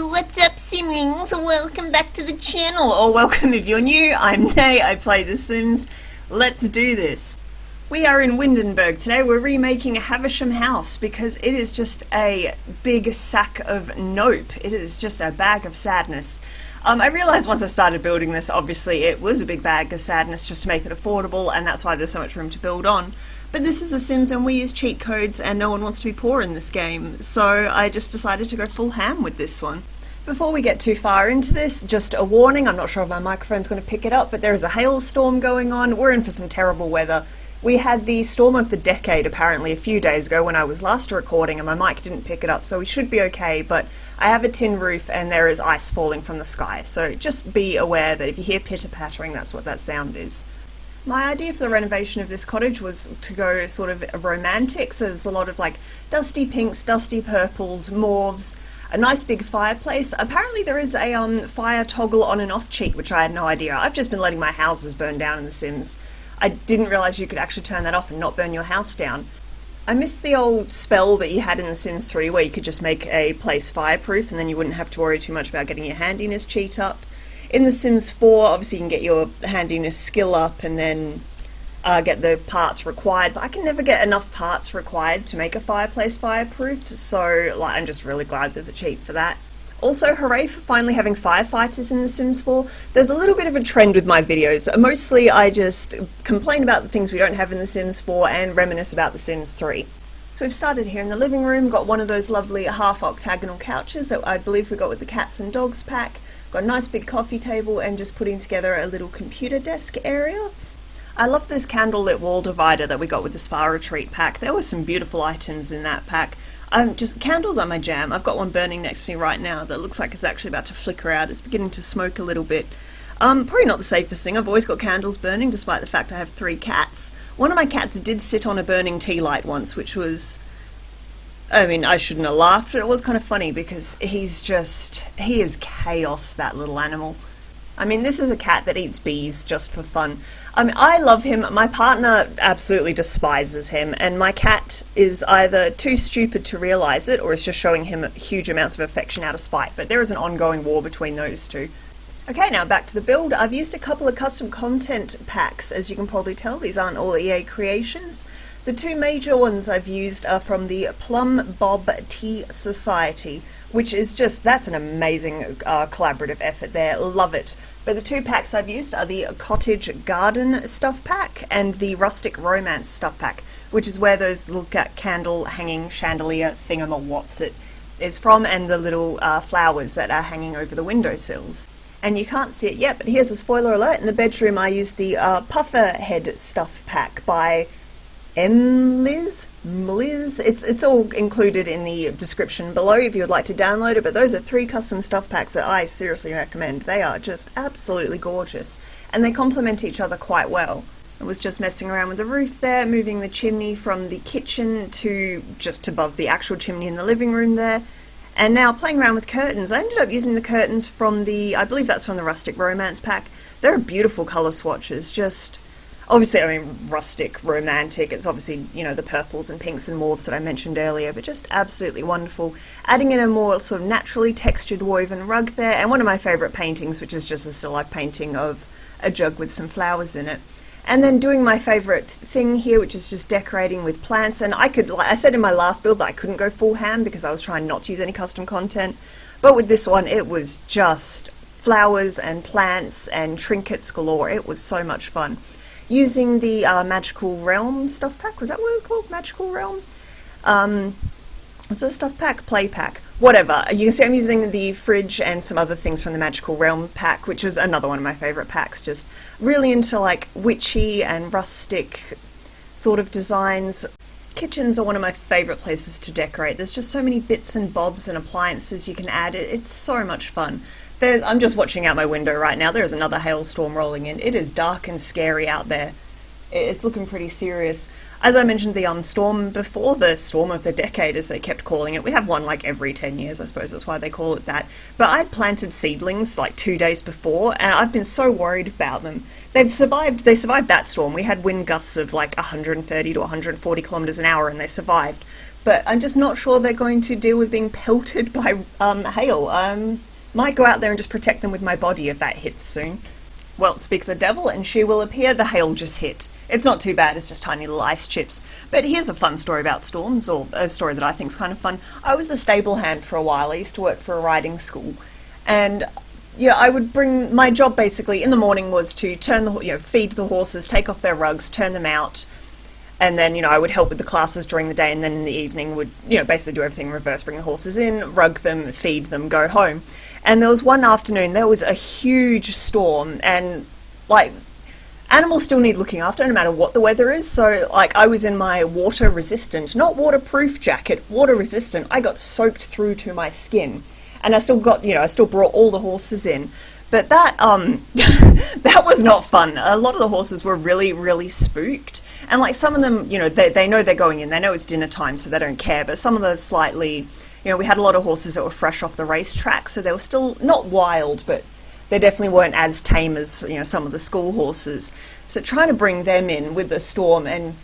What's up, Simmings? Welcome back to the channel, or welcome if you're new. I'm Nay, I play The Sims. Let's do this. We are in Windenburg today. We're remaking Havisham House because it is just a big sack of nope. It is just a bag of sadness. I realised once I started building this, obviously it was a big bag of sadness just to make it affordable, and that's why there's so much room to build on. But this is The Sims and we use cheat codes and no one wants to be poor in this game, so I just decided to go full ham with this one. Before we get too far into this, just a warning, I'm not sure if my microphone's going to pick it up, but there is a hailstorm going on. We're in for some terrible weather. We had the storm of the decade apparently a few days ago when I was last recording and my mic didn't pick it up, so we should be okay, but I have a tin roof and there is ice falling from the sky, so just be aware that if you hear pitter-pattering, that's what that sound is. My idea for the renovation of this cottage was to go sort of romantic, so there's a lot of like dusty pinks, dusty purples, mauves, a nice big fireplace. Apparently there is a fire toggle on and off cheat, which I had no idea. I've just been letting my houses burn down in The Sims. I didn't realise you could actually turn that off and not burn your house down. I missed the old spell that you had in The Sims 3 where you could just make a place fireproof and then you wouldn't have to worry too much about getting your handiness cheat up. In The Sims 4, obviously you can get your handiness skill up and then get the parts required, but I can never get enough parts required to make a fireplace fireproof, so like, I'm just really glad there's a cheat for that. Also, hooray for finally having firefighters in The Sims 4. There's a little bit of a trend with my videos. Mostly I just complain about the things we don't have in The Sims 4 and reminisce about The Sims 3. So we've started here in the living room, got one of those lovely half-octagonal couches that I believe we got with the cats and dogs pack. Got a nice big coffee table and just putting together a little computer desk area. I love this candlelit wall divider that we got with the Spa Retreat pack. There were some beautiful items in that pack. Just candles are my jam. I've got one burning next to me right now that looks like it's actually about to flicker out. It's beginning to smoke a little bit. Probably not the safest thing. I've always got candles burning despite the fact I have 3 cats. One of my cats did sit on a burning tea light once, which was... I mean, I shouldn't have laughed, but it was kind of funny because he is chaos, that little animal. I mean, this is a cat that eats bees just for fun. I mean, I love him. My partner absolutely despises him, and my cat is either too stupid to realise it or is just showing him huge amounts of affection out of spite, but there is an ongoing war between those two. Okay, now back to the build. I've used a couple of custom content packs, as you can probably tell. These aren't all EA creations. The 2 major ones I've used are from the Plum Bob Tea Society, which is just, that's an amazing collaborative effort there, love it. But the 2 packs I've used are the Cottage Garden Stuff Pack and the Rustic Romance Stuff Pack, which is where those little candle hanging chandelier thingamawhatsit is from, and the little flowers that are hanging over the windowsills. And you can't see it yet, but here's a spoiler alert. In the bedroom I used the Puffer Head Stuff Pack by Liz. It's all included in the description below if you would like to download it, but those are 3 custom stuff packs that I seriously recommend. They are just absolutely gorgeous and they complement each other quite well. I was just messing around with the roof there, moving the chimney from the kitchen to just above the actual chimney in the living room there, and now playing around with curtains. I ended up using the curtains from I believe that's from the Rustic Romance pack. They're beautiful colour swatches, just obviously, I mean, rustic, romantic, it's obviously, you know, the purples and pinks and mauves that I mentioned earlier, but just absolutely wonderful. Adding in a more sort of naturally textured woven rug there, and one of my favourite paintings, which is just a still life painting of a jug with some flowers in it. And then doing my favourite thing here, which is just decorating with plants, and like I said in my last build that I couldn't go full ham because I was trying not to use any custom content, but with this one it was just flowers and plants and trinkets galore. It was so much fun. Using the Magical Realm stuff pack, was that what it was called? Magical Realm? Was it a stuff pack? Play pack? Whatever. You can see I'm using the fridge and some other things from the Magical Realm pack, which is another one of my favourite packs. Just really into like witchy and rustic sort of designs. Kitchens are one of my favourite places to decorate. There's just so many bits and bobs and appliances you can add. It's so much fun. I'm just watching out my window right now. There's another hailstorm rolling in. It is dark and scary out there. It's looking pretty serious. As I mentioned the storm before, the storm of the decade as they kept calling it. We have one like every 10 years, I suppose that's why they call it that. But I'd planted seedlings like 2 days before and I've been so worried about them. They survived that storm. We had wind gusts of like 130 to 140 kilometers an hour and they survived. but I'm just not sure they're going to deal with being pelted by hail. Might go out there and just protect them with my body if that hits soon. Well, speak the devil and she will appear. The hail just hit. It's not too bad, it's just tiny little ice chips. But here's a fun story about storms, or a story that I think is kind of fun. I was a stable hand for a while. I used to work for a riding school. And yeah, I would bring, my job basically in the morning was to turn the, feed the horses, take off their rugs, turn them out. And then, I would help with the classes during the day, and then in the evening would, basically do everything in reverse, bring the horses in, rug them, feed them, go home. And there was one afternoon, there was a huge storm, and, animals still need looking after no matter what the weather is. So, I was in my water-resistant, not waterproof jacket, water-resistant. I got soaked through to my skin. And I still got, I still brought all the horses in. But that, that was not fun. A lot of the horses were really, really spooked. And some of them, they know they're going in. They know it's dinner time, so they don't care. But some of the slightly, we had a lot of horses that were fresh off the racetrack, so they were still not wild, but they definitely weren't as tame as, some of the school horses. So trying to bring them in with the storm, and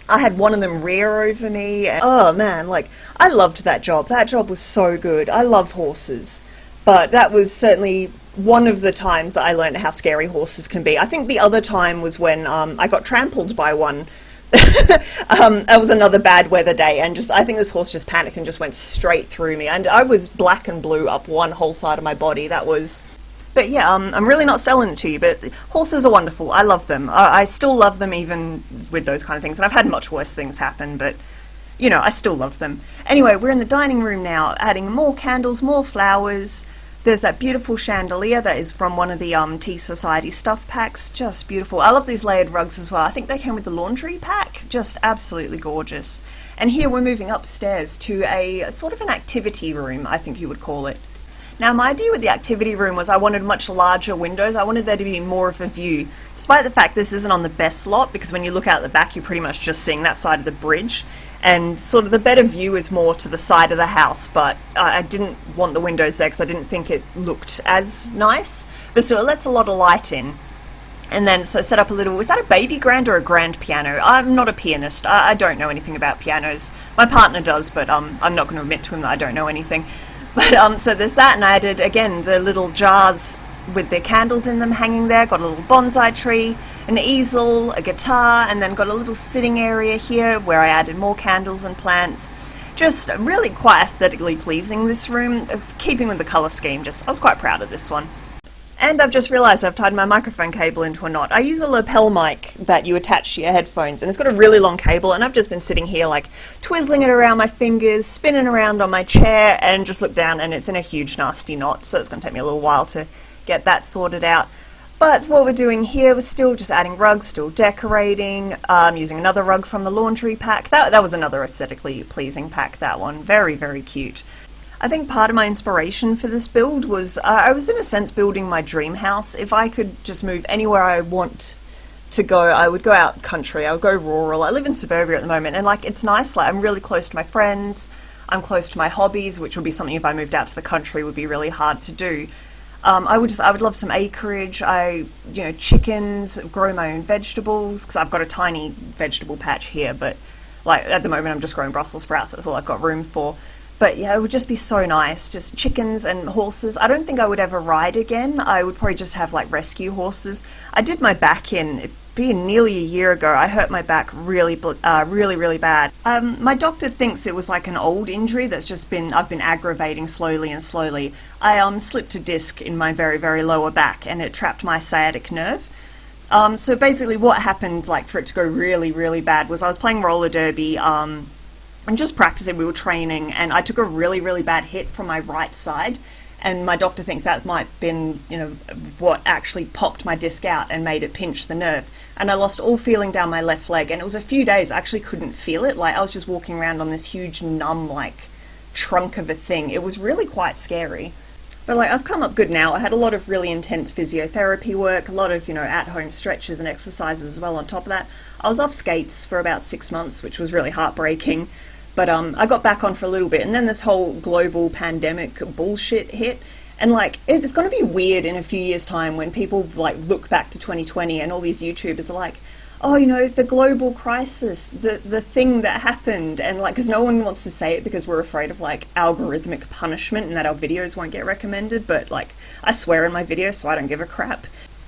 I had one of them rear over me. And, oh man, I loved that job. That job was so good. I love horses. But that was certainly one of the times that I learned how scary horses can be. I think the other time was when I got trampled by one. That was another bad weather day, and I think this horse just panicked and just went straight through me. And I was black and blue up one whole side of my body. That was... But yeah, I'm really not selling it to you, but horses are wonderful. I love them. I still love them even with those kind of things. And I've had much worse things happen, but, I still love them. Anyway, we're in the dining room now, adding more candles, more flowers. There's that beautiful chandelier that is from one of the Tea Society stuff packs. Just beautiful. I love these layered rugs as well. I think they came with the laundry pack. Just absolutely gorgeous. And here we're moving upstairs to a sort of an activity room, I think you would call it. Now, my idea with the activity room was I wanted much larger windows. I wanted there to be more of a view, despite the fact this isn't on the best lot, because when you look out the back, you're pretty much just seeing that side of the bridge. And sort of the better view is more to the side of the house, but I didn't want the windows there because I didn't think it looked as nice. But still, it lets a lot of light in. And then so set up a little, is that a baby grand or a grand piano? I'm not a pianist. I don't know anything about pianos. My partner does, but I'm not going to admit to him that I don't know anything. But so there's that, and I added, again, the little jars with their candles in them hanging there. Got a little bonsai tree, an easel, a guitar, and then got a little sitting area here where I added more candles and plants. Just really quite aesthetically pleasing, this room, keeping with the colour scheme. I was quite proud of this one. And I've just realised I've tied my microphone cable into a knot. I use a lapel mic that you attach to your headphones, and it's got a really long cable, and I've just been sitting here twizzling it around my fingers, spinning around on my chair, and just look down and it's in a huge nasty knot, so it's going to take me a little while to get that sorted out. But what we're doing here, we're still just adding rugs, still decorating, using another rug from the laundry pack. That was another aesthetically pleasing pack, that one. Very, very cute. I think part of my inspiration for this build was I was in a sense building my dream house. If I could just move anywhere I want to go, I would go out country, I would go rural. I live in suburbia at the moment, and it's nice. I'm really close to my friends, I'm close to my hobbies, which would be something if I moved out to the country would be really hard to do. I would love some acreage. Chickens, grow my own vegetables, because I've got a tiny vegetable patch here, but at the moment I'm just growing Brussels sprouts. That's all I've got room for. But yeah, it would just be so nice. Just chickens and horses. I don't think I would ever ride again. I would probably just have rescue horses. I did my back in, it'd been nearly a year ago. I hurt my back really, really bad. My doctor thinks it was an old injury that's I've been aggravating slowly and slowly. I slipped a disc in my very, very lower back, and it trapped my sciatic nerve. So basically what happened, for it to go really, really bad, was I was playing roller derby, and just practicing, we were training, and I took a really, really bad hit from my right side, and my doctor thinks that might have been, what actually popped my disc out and made it pinch the nerve. And I lost all feeling down my left leg, and it was a few days I actually couldn't feel it. I was just walking around on this huge numb, trunk of a thing. It was really quite scary. But I've come up good now. I had a lot of really intense physiotherapy work, a lot of, at-home stretches and exercises as well on top of that. I was off skates for about 6 months, which was really heartbreaking. But I got back on for a little bit, and then this whole global pandemic bullshit hit. And it's going to be weird in a few years' time when people look back to 2020 and all these YouTubers are oh, you know, the global crisis, the thing that happened, and like, because no one wants to say it because we're afraid of like algorithmic punishment and that our videos won't get recommended, but like, I swear in my videos, so I don't give a crap.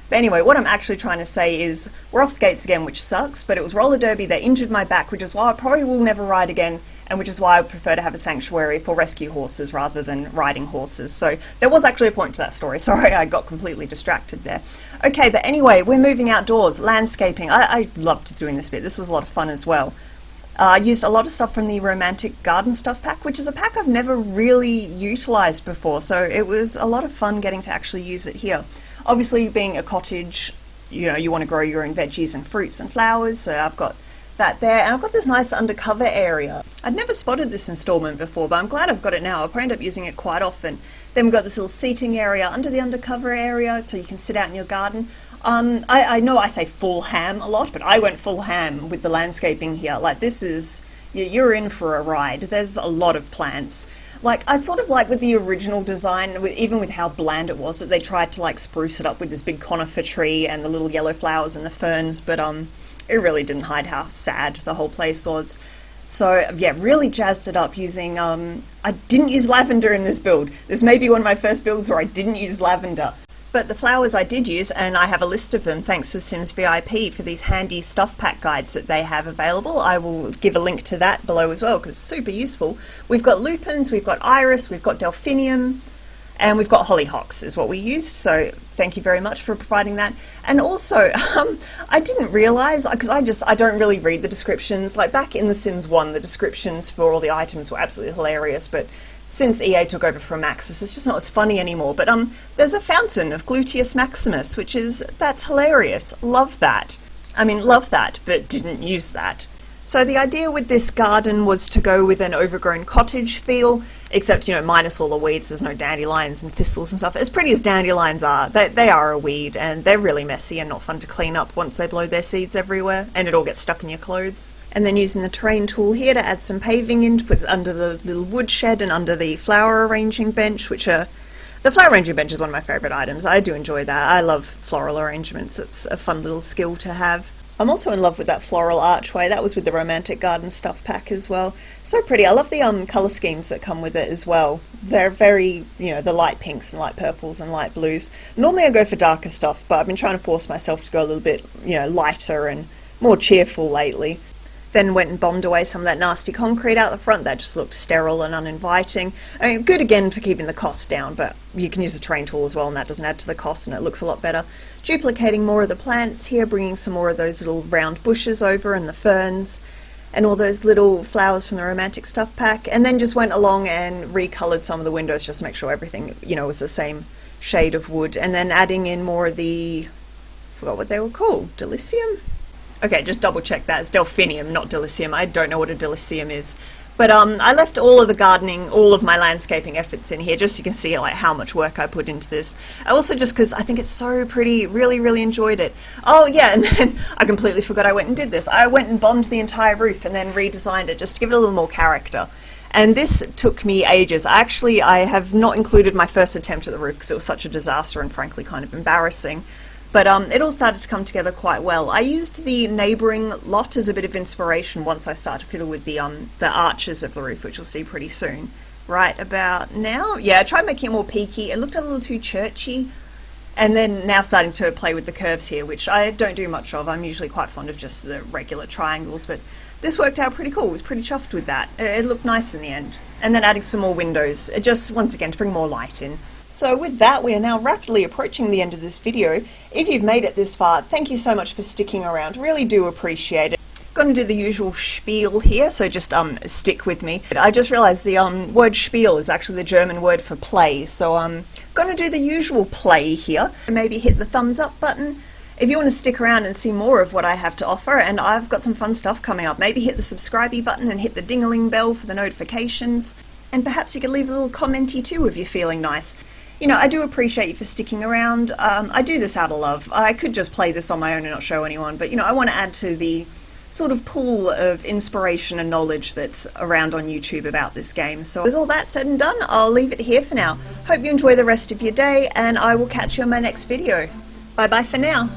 But anyway, what I'm actually trying to say is we're off skates again, which sucks, but it was roller derby that injured my back, which is why I probably will never ride again, and which is why I prefer to have a sanctuary for rescue horses rather than riding horses. So there was actually a point to that story. Sorry, I got completely distracted there. Okay, but anyway, we're moving outdoors, landscaping. I loved doing this bit. This was a lot of fun as well. I used a lot of stuff from the Romantic Garden Stuff pack, which is a pack I've never really utilised before, so it was a lot of fun getting to actually use it here. Obviously, being a cottage, you know, you want to grow your own veggies and fruits and flowers, so I've got that there, and I've got this nice undercover area. I'd never spotted this installment before, but I'm glad I've got it now. I'll probably end up using it quite often. Then we've got this little seating area under the undercover area, so you can sit out in your garden. I know I say full ham a lot, but I went full ham with the landscaping here. Like, this is, you're in for a ride. There's a lot of plants. Like, I sort of like with the original design, even with how bland it was, that they tried to like spruce it up with this big conifer tree and the little yellow flowers and the ferns, but it really didn't hide how sad the whole place was. So yeah, really jazzed it up using, I didn't use lavender in this build. This may be one of my first builds where I didn't use lavender. But the flowers I did use, and I have a list of them thanks to Sims VIP for these handy stuff pack guides that they have available. I will give a link to that below as well because it's super useful. We've got lupins, we've got iris, we've got delphinium, and we've got hollyhocks is what we used, so thank you very much for providing that. And also, I didn't realise, because I don't really read the descriptions. Like back in The Sims 1, the descriptions for all the items were absolutely hilarious, but since EA took over from Maxis, it's just not as funny anymore. But there's a fountain of Gluteus Maximus, that's hilarious. Love that. I mean, love that, but didn't use that. So the idea with this garden was to go with an overgrown cottage feel, except, you know, minus all the weeds. There's no dandelions and thistles and stuff. As pretty as dandelions are, they are a weed, and they're really messy and not fun to clean up once they blow their seeds everywhere, and it all gets stuck in your clothes. And then using the terrain tool here to add some paving in to put under the little woodshed and under the flower arranging bench, the flower arranging bench is one of my favourite items. I do enjoy that. I love floral arrangements. It's a fun little skill to have. I'm also in love with that floral archway. That was with the Romantic Garden Stuff pack as well. So pretty. I love the colour schemes that come with it as well. They're very, you know, the light pinks and light purples and light blues. Normally I go for darker stuff, but I've been trying to force myself to go a little bit, you know, lighter and more cheerful lately. Then went and bombed away some of that nasty concrete out the front. That just looked sterile and uninviting. I mean, good again for keeping the costs down, but you can use the terrain tool as well, and that doesn't add to the cost, and it looks a lot better. Duplicating more of the plants here, bringing some more of those little round bushes over and the ferns and all those little flowers from the Romantic Stuff pack, and then just went along and recolored some of the windows just to make sure everything, you know, was the same shade of wood, and then adding in more of the, forgot what they were called, Delicium? Okay, just double check that. It's delphinium, not dilithium. I don't know what a dilithium is. But I left all of the gardening, all of my landscaping efforts in here, just so you can see like how much work I put into this. Also just because I think it's so pretty, really, really enjoyed it. Oh yeah, and then I completely forgot I went and did this. I went and bombed the entire roof and then redesigned it just to give it a little more character. And this took me ages. I have not included my first attempt at the roof because it was such a disaster and frankly kind of embarrassing. But it all started to come together quite well. I used the neighbouring lot as a bit of inspiration once I started to fiddle with the arches of the roof, which you'll see pretty soon. Right about now? Yeah, I tried making it more peaky. It looked a little too churchy. And then now starting to play with the curves here, which I don't do much of. I'm usually quite fond of just the regular triangles, but this worked out pretty cool. I was pretty chuffed with that. It looked nice in the end. And then adding some more windows, just once again to bring more light in. So with that, we are now rapidly approaching the end of this video. If you've made it this far, thank you so much for sticking around. Really do appreciate it. Going to do the usual spiel here, so just stick with me. I just realised the word spiel is actually the German word for play, so I'm going to do the usual play here. Maybe hit the thumbs up button if you want to stick around and see more of what I have to offer, and I've got some fun stuff coming up. Maybe hit the subscribe button and hit the ding-a-ling bell for the notifications, and perhaps you could leave a little commenty too if you're feeling nice. You know, I do appreciate you for sticking around. I do this out of love. I could just play this on my own and not show anyone, but you know, I want to add to the sort of pool of inspiration and knowledge that's around on YouTube about this game. So with all that said and done, I'll leave it here for now. Hope you enjoy the rest of your day, and I will catch you on my next video. Bye bye for now.